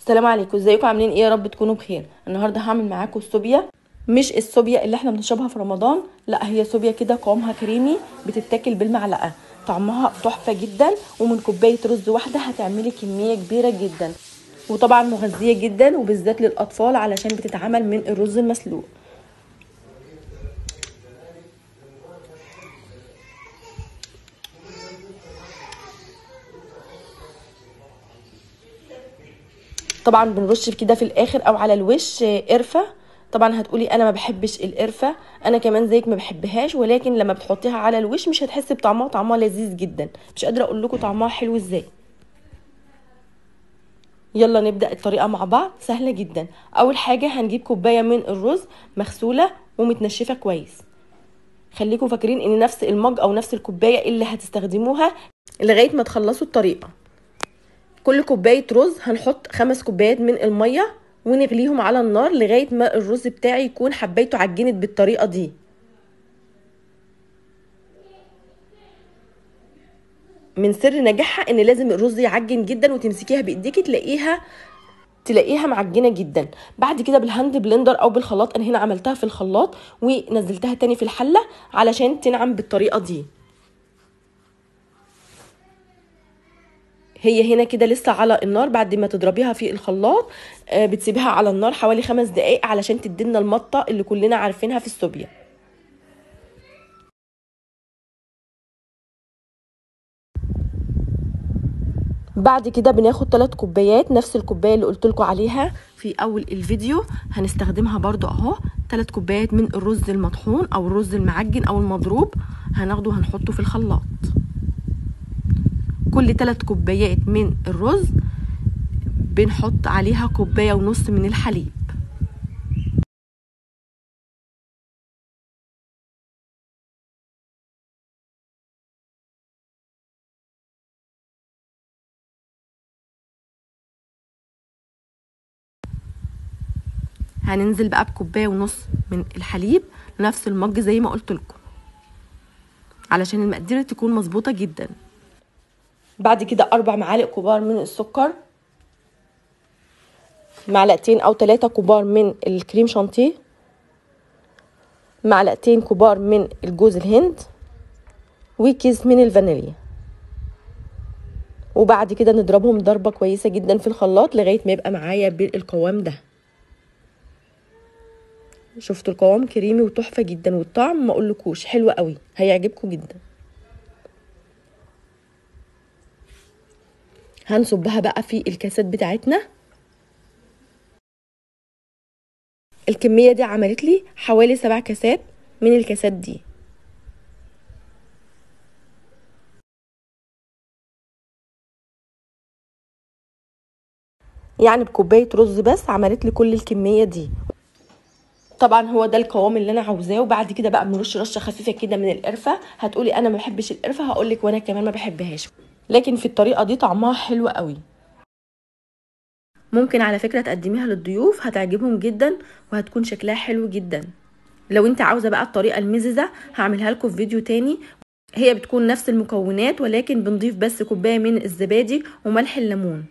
السلام عليكم، ازيكم عاملين ايه؟ يا رب تكونوا بخير. النهارده هعمل معاكم السوبيا، مش السوبيا اللي احنا بنشربها في رمضان، لا هي سوبيا كده قوامها كريمي بتتاكل بالمعلقه، طعمها تحفه جدا، ومن كوبايه رز واحده هتعملي كميه كبيره جدا، وطبعا مغذيه جدا وبالذات للاطفال علشان بتتعمل من الرز المسلوق. طبعا بنرش كده في الاخر او على الوش قرفه. طبعا هتقولي انا ما بحبش القرفه، انا كمان زيك ما بحبهاش، ولكن لما بتحطيها على الوش مش هتحسي بطعمها، طعمها لذيذ جدا، مش قادره اقول لكم طعمها حلو ازاي. يلا نبدا الطريقه مع بعض، سهله جدا. اول حاجه هنجيب كوبايه من الرز مغسوله ومتنشفه كويس. خليكم فاكرين ان نفس المج او نفس الكوبايه اللي هتستخدموها لغايه ما تخلصوا الطريقه. كل كوبايه رز هنحط 5 كوبايات من الميه ونغليهم على النار لغايه ما الرز بتاعي يكون حبايته عجنت بالطريقه دي. من سر نجاحها ان لازم الرز يعجن جدا، وتمسكيها بايديكي تلاقيها معجنه جدا. بعد كده بالهاند بلندر او بالخلاط، انا هنا عملتها في الخلاط ونزلتها تاني في الحله علشان تنعم بالطريقه دي. هي هنا كده لسه على النار. بعد ما تضربيها في الخلاط بتسيبيها على النار حوالي 5 دقايق علشان تدينا المطه اللي كلنا عارفينها في السوبيا. بعد كده بناخد 3 كوبايات، نفس الكوبايه اللي قلت لكم عليها في اول الفيديو هنستخدمها برضو اهو. 3 كوبايات من الرز المطحون او الرز المعجن او المضروب، هناخده هنحطه في الخلاط. كل 3 كوبايات من الرز بنحط عليها 1.5 كوبايه من الحليب. هننزل بقى ب1.5 كوبايه من الحليب، نفس المج زي ما قلت لكم علشان المقادير تكون مظبوطه جدا. بعد كده 4 معالق كبار من السكر، معلقتين او 3 كبار من الكريم شانتيه، معلقتين كبار من الجوز الهند، وكيس من الفانيليا. وبعد كده نضربهم ضربه كويسه جدا في الخلاط لغايه ما يبقى معايا بالقوام ده. شفتوا القوام كريمي وتحفه جدا، والطعم ما اقولكوش حلو قوي، هيعجبكم جدا. هنصبها بقى في الكاسات بتاعتنا. الكميه دي عملت لي حوالي 7 كاسات من الكاسات دي. يعني بكوبايه رز بس عملت لي كل الكميه دي. طبعا هو ده القوام اللي انا عاوزاه. وبعد كده بقى بنرش رشه خفيفه كده من القرفه. هتقولي انا ما بحبش القرفه، هقولك وانا كمان ما بحبهاش، لكن في الطريقه دي طعمها حلو قوي. ممكن على فكره تقدميها للضيوف، هتعجبهم جدا وهتكون شكلها حلو جدا. لو انت عاوزه بقى الطريقه المززه هعملها لكم في فيديو تاني. هي بتكون نفس المكونات، ولكن بنضيف بس كوبايه من الزبادي وملح الليمون.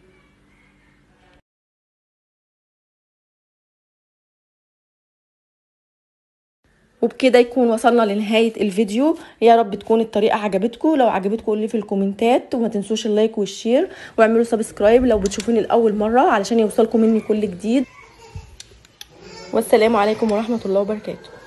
وبكده يكون وصلنا لنهاية الفيديو. يا رب تكون الطريقة عجبتكم. لو عجبتكم قولي في الكومنتات، وما تنسوش اللايك والشير، واعملوا سبسكرايب لو بتشوفوني لأول مرة علشان يوصلكم مني كل جديد. والسلام عليكم ورحمة الله وبركاته.